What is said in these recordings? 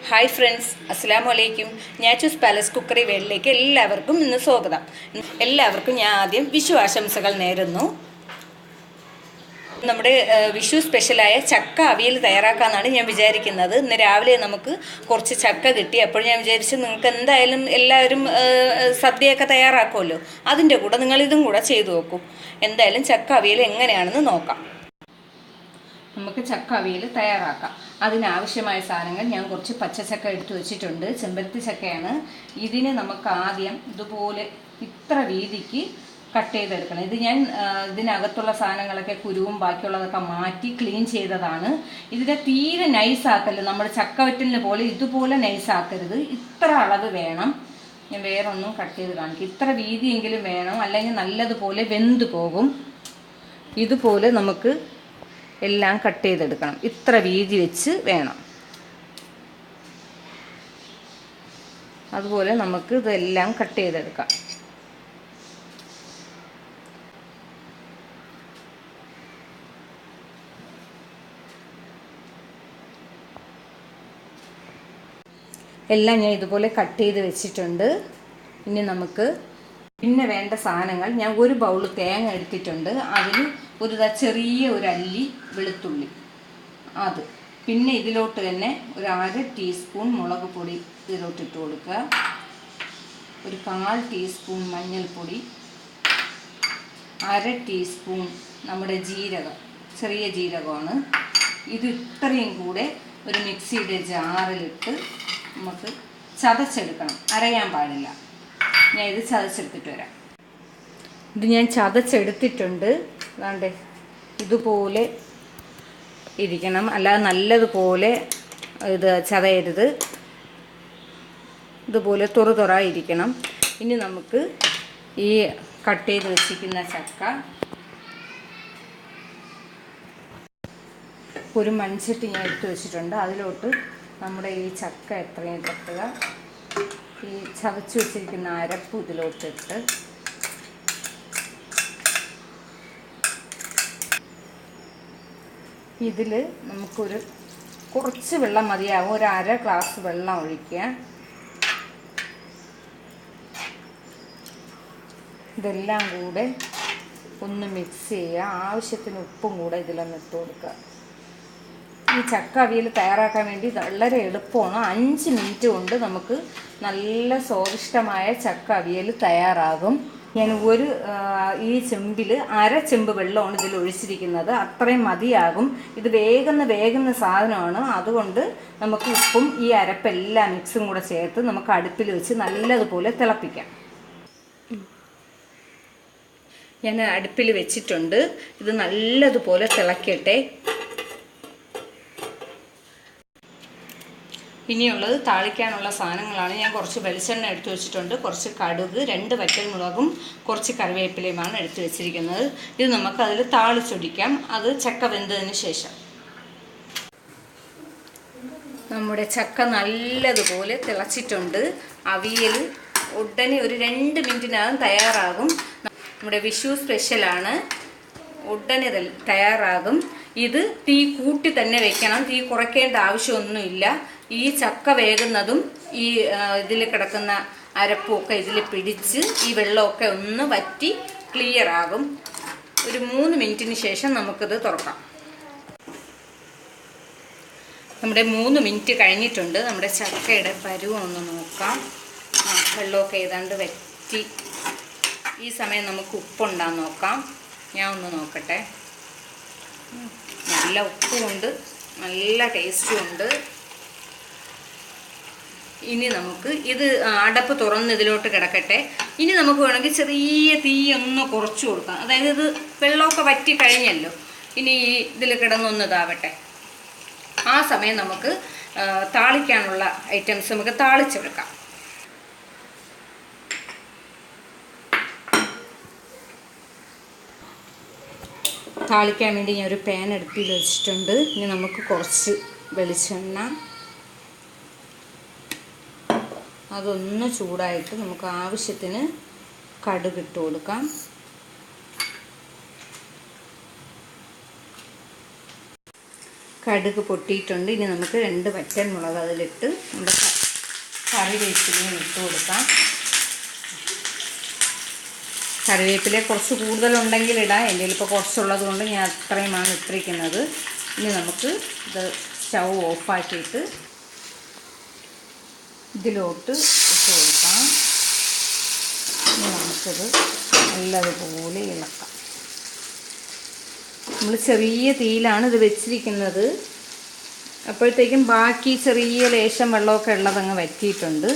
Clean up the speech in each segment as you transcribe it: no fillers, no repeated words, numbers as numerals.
Hi friends, അസ്സലാമു അലൈക്കും. നാച്ചൂസ് palace cookery വേളിലേക്ക് എല്ലാവർക്കും ഇന്ന് സ്വാഗതം. എല്ലാവർക്കും ഞാൻ ആദ്യം വിഷു ആശംസകൾ നേരുന്നു. നമ്മുടെ വിഷു സ്പെഷ്യലായ ചക്ക അവിയൽ തയ്യാറാക്കാമെന്നാണ് ഞാൻ വിചാരിക്കുന്നത്. ഇന്ന് രാവിലെ നമുക്ക് കുറച്ച് ചക്ക കിട്ടി. അപ്പോൾ ഞാൻ വിചാരിച്ചു നിങ്ങൾക്ക് എന്തായാലും എല്ലാവരും സദ്യയൊക്കെ തയ്യാറാക്കുമല്ലോ, അതിൻ്റെ കൂടെ നിങ്ങളിതും കൂടെ ചെയ്തു നോക്കൂ. എന്തായാലും ചക്ക അവിയൽ എങ്ങനെയാണെന്ന് നോക്കാം. നമുക്ക് ചക്ക അവിയൽ തയ്യാറാക്കാം. അതിനാവശ്യമായ സാധനങ്ങൾ ഞാൻ കുറച്ച് പച്ചച്ചക്ക എടുത്തു വെച്ചിട്ടുണ്ട്. ചെമ്പരത്തി ചക്കയാണ്. ഇതിനെ നമുക്ക് ആദ്യം ഇതുപോലെ ഇത്ര വീതിക്ക് കട്ട് ചെയ്തെടുക്കണം. ഇത് ഞാൻ ഇതിനകത്തുള്ള സാധനങ്ങളൊക്കെ കുരുവും ബാക്കിയുള്ളതൊക്കെ മാറ്റി ക്ലീൻ ചെയ്തതാണ്. ഇതിനെ തീരെ നൈസാക്കല്ല, നമ്മുടെ ചക്കവറ്റലിന് പോലെ ഇതുപോലെ നൈസാക്കരുത്. ഇത്ര അളവ് വേണം. ഞാൻ വേറൊന്നും കട്ട് ചെയ്ത് കാണിക്കും. ഇത്ര വീതിയെങ്കിലും വേണം, അല്ലെങ്കിൽ നല്ലതുപോലെ വെന്ത് പോകും. ഇതുപോലെ നമുക്ക് എല്ലാം കട്ട് ചെയ്തെടുക്കണം. ഇത്ര വീതി വെച്ച് വേണം. അതുപോലെ നമുക്ക് ഇതെല്ലാം കട്ട് ചെയ്തെടുക്കാം. എല്ലാം ഞാൻ ഇതുപോലെ കട്ട് ചെയ്ത് വെച്ചിട്ടുണ്ട്. ഇനി നമുക്ക് പിന്നെ വേണ്ട സാധനങ്ങൾ, ഞാൻ ഒരു ബൗൾ തേങ്ങ എടുത്തിട്ടുണ്ട്. അതിൽ ചെറിയ ഒരു അല്ലി വെളുത്തുള്ളി, അത് പിന്നെ ഇതിലോട്ട് തന്നെ ഒരു 1/2 ടീസ്പൂൺ മുളക് പൊടി ഇതിലോട്ട് ഇട്ട് കൊടുക്കുക. ഒരു 1/4 ടീസ്പൂൺ മഞ്ഞൾപ്പൊടി, 1/2 ടീസ്പൂൺ നമ്മുടെ ജീരകം, ചെറിയ ജീരകമാണ് ഇത്. ഇത്രയും കൂടെ ഒരു മിക്സിയുടെ ജാറിലിട്ട് നമുക്ക് ചതച്ചെടുക്കണം, അരയാൻ പാടില്ല. ഞാൻ ഇത് ചതച്ചെടുത്തിട്ട് വരാം. ഇത് ഞാൻ ചതച്ചെടുത്തിട്ടുണ്ട്. അതാണ്ട് ഇതുപോലെ ഇരിക്കണം, അല്ലാതെ നല്ലതുപോലെ ഇത് ചതയരുത്. ഇതുപോലെ തുറയിരിക്കണം. ഇനി നമുക്ക് ഈ കട്ട് ചെയ്ത് വെച്ചിരിക്കുന്ന ചക്ക ഒരു മൺചട്ടി ഞാൻ എടുത്ത് വെച്ചിട്ടുണ്ട്. അതിലോട്ട് നമ്മുടെ ഈ ചക്ക എത്രയും തട്ടുക, ഈ ചതച്ച് വെച്ചിരിക്കുന്ന അരപ്പ് ഇതിലോട്ടിട്ട് ഇതിൽ നമുക്കൊരു കുറച്ച് വെള്ളം മതിയാവും. ഒരു 1/2 ഗ്ലാസ് വെള്ളം ഒഴിക്കുക. ഇതെല്ലാം കൂടെ ഒന്ന് മിക്സ് ചെയ്യുക. ആവശ്യത്തിന് ഉപ്പും കൂടെ ഇതിലൊന്ന് ഇട്ട് കൊടുക്കുക. ഈ ചക്ക അവിയൽ തയ്യാറാക്കാൻ വേണ്ടി വളരെ എളുപ്പമാണ്. 5 മിനിറ്റ് കൊണ്ട് നമുക്ക് നല്ല സ്വാദിഷ്ടമായ ചക്ക അവിയൽ തയ്യാറാകും. ഞാൻ ഈ ചെമ്പിൽ 1/2 ചെമ്പ് വെള്ളമാണ് ഇതിൽ ഒഴിച്ചിരിക്കുന്നത്. അത്രയും മതിയാകും. ഇത് വേകുന്ന സാധനമാണ്. അതുകൊണ്ട് നമുക്ക് ഉപ്പും ഈ അരപ്പെല്ലാം മിക്സും കൂടെ ചേർത്ത് നമുക്ക് അടുപ്പിൽ വെച്ച് നല്ലതുപോലെ തിളപ്പിക്കാം. ഞാൻ അടുപ്പിൽ വെച്ചിട്ടുണ്ട്. ഇത് നല്ലതുപോലെ തിളക്കട്ടെ. ഇനിയുള്ളത് താളിക്കാനുള്ള സാധനങ്ങളാണ്. ഞാൻ കുറച്ച് വെളിച്ചെണ്ണ എടുത്തു വെച്ചിട്ടുണ്ട്, കുറച്ച് കടുക്, 2 വറ്റൽമുളകും കുറച്ച് കറിവേപ്പിലയുമാണ് എടുത്തു വെച്ചിരിക്കുന്നത്. ഇത് നമുക്ക് അതിൽ താളിച്ചൊടിക്കാം, അത് ചക്ക വെന്തതിന് ശേഷം. നമ്മുടെ ചക്ക നല്ലതുപോലെ തിളച്ചിട്ടുണ്ട്. അവിയൽ ഉടനെ ഒരു 2 മിനിറ്റിനകം തയ്യാറാകും. നമ്മുടെ വിഷു സ്പെഷ്യലാണ്, ഉടനെ തയ്യാറാകും. ഇത് തീ കൂട്ടി തന്നെ വെക്കണം, തീ കുറയ്ക്കേണ്ട ആവശ്യമൊന്നുമില്ല. ഈ ചക്ക വേകുന്നതും ഈ ഇതിൽ കിടക്കുന്ന അരപ്പുമൊക്കെ ഇതിൽ പിടിച്ച് ഈ വെള്ളമൊക്കെ ഒന്ന് വറ്റി ക്ലിയർ ആകും. ഒരു 3 മിനിറ്റിന് ശേഷം നമുക്കിത് തുറക്കാം. നമ്മുടെ 3 മിനിറ്റ് കഴിഞ്ഞിട്ടുണ്ട്. നമ്മുടെ ചക്കയുടെ പരുവം ഒന്ന് നോക്കാം. വെള്ളമൊക്കെ ഏതാണ്ട് വറ്റി. ഈ സമയം നമുക്ക് ഉപ്പുണ്ടാന്ന് നോക്കാം. ഞാൻ ഒന്ന് നോക്കട്ടെ. നല്ല ഉപ്പുമുണ്ട്, നല്ല ടേസ്റ്റും ഉണ്ട്. ഇനി നമുക്ക് ഇത് അടപ്പ് തുറന്ന് ഇതിലോട്ട് കിടക്കട്ടെ. ഇനി നമുക്ക് വേണമെങ്കിൽ ചെറിയ തീ ഒന്ന് കുറച്ച് കൊടുക്കാം. അതായത് ഇത് വെള്ളമൊക്കെ വറ്റി കഴിഞ്ഞല്ലോ. ഇനി ഇതിൽ കിടന്നൊന്ന് ഇതാവട്ടെ. ആ സമയം നമുക്ക് താളിക്കാനുള്ള ഐറ്റംസ് നമുക്ക് താളിച്ചെടുക്കാം. താളിക്കാൻ വേണ്ടി ഞാൻ ഒരു പാൻ അടുപ്പിൽ വെച്ചിട്ടുണ്ട്. ഇനി നമുക്ക് കുറച്ച് വെളിച്ചെണ്ണ, അതൊന്ന് ചൂടായിട്ട് നമുക്ക് ആവശ്യത്തിന് കടുക് ഇട്ട് കൊടുക്കാം. കടുക് പൊട്ടിയിട്ടുണ്ട്. ഇനി നമുക്ക് 2 വറ്റൽമുളക് അതിലിട്ട് നമ്മുടെ കറിവേപ്പിലയും ഇട്ട് കൊടുക്കാം. കറിവേപ്പില കുറച്ച് കൂടുതലുണ്ടെങ്കിൽ ഇടാം. എൻ്റെ ഇപ്പോൾ കുറച്ചുള്ളത് കൊണ്ട് ഞാൻ അത്രയുമാണ് ഇട്ടിരിക്കുന്നത്. ഇനി നമുക്ക് ഇത് സ്റ്റൗ ഓഫാക്കിയിട്ട് ഇതിലോട്ട് ഇട്ട് കൊടുക്കാം. ഇനി നമുക്കിത് നല്ലതുപോലെ ഇളക്കാം. നമ്മൾ ചെറിയ തീയിലാണ് ഇത് വെച്ചിരിക്കുന്നത്. അപ്പോഴത്തേക്കും ബാക്കി ചെറിയ ലേശം വെള്ളമൊക്കെ ഉള്ളതങ്ങ് വറ്റിയിട്ടുണ്ട്.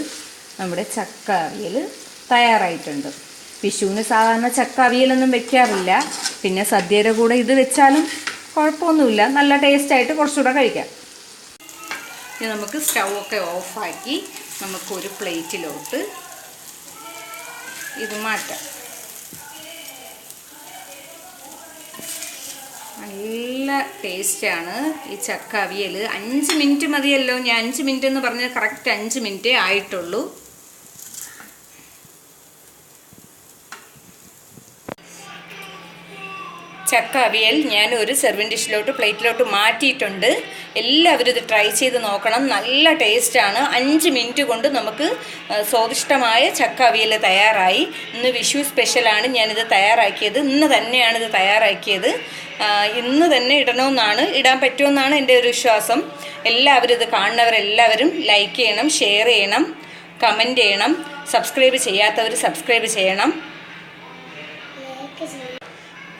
നമ്മുടെ ചക്ക അവിയൽ തയ്യാറായിട്ടുണ്ട്. വിഷുവിന് സാധാരണ ചക്ക അവിയലൊന്നും വെക്കാറില്ല. പിന്നെ സദ്യയുടെ കൂടെ ഇത് വെച്ചാലും കുഴപ്പമൊന്നുമില്ല, നല്ല ടേസ്റ്റായിട്ട് കുറച്ചുകൂടെ കഴിക്കാം. ഇനി നമുക്ക് സ്റ്റൗ ഒക്കെ ഓഫാക്കി നമുക്കൊരു പ്ലേറ്റിലോട്ട് ഇത് മാറ്റാം. നല്ല ടേസ്റ്റാണ് ഈ ചക്ക അവിയൽ. 5 മിനിറ്റ് മതിയല്ലോ. ഞാൻ 5 മിനിറ്റ് എന്ന് പറഞ്ഞാൽ കറക്റ്റ് 5 മിനിറ്റേ ആയിട്ടുള്ളൂ. ചക്ക അവിയൽ ഞാൻ ഒരു സെർവിങ് ഡിഷിലോട്ട് പ്ലേറ്റിലോട്ട് മാറ്റിയിട്ടുണ്ട്. എല്ലാവരും ഇത് ട്രൈ ചെയ്ത് നോക്കണം. നല്ല ടേസ്റ്റാണ്. 5 മിനിറ്റ് കൊണ്ട് നമുക്ക് സ്വാദിഷ്ടമായ ചക്ക അവിയൽ തയ്യാറായി. ഇന്ന് വിഷു സ്പെഷ്യലാണ് ഞാനിത് തയ്യാറാക്കിയത്. ഇന്ന് തന്നെയാണ് ഇത് തയ്യാറാക്കിയത്. ഇന്ന് തന്നെ ഇടണമെന്നാണ്, ഇടാൻ പറ്റുമെന്നാണ് എൻ്റെ ഒരു വിശ്വാസം. എല്ലാവരും ഇത് കാണുന്നവരെല്ലാവരും ലൈക്ക് ചെയ്യണം, ഷെയർ ചെയ്യണം, കമൻറ്റ് ചെയ്യണം. സബ്സ്ക്രൈബ് ചെയ്യാത്തവർ സബ്സ്ക്രൈബ് ചെയ്യണം.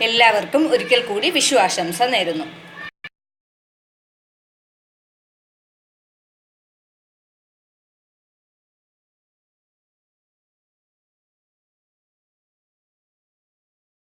എല്ലാവർക്കും ഒരിക്കൽ കൂടി വിഷു ആശംസ നേരുന്നു.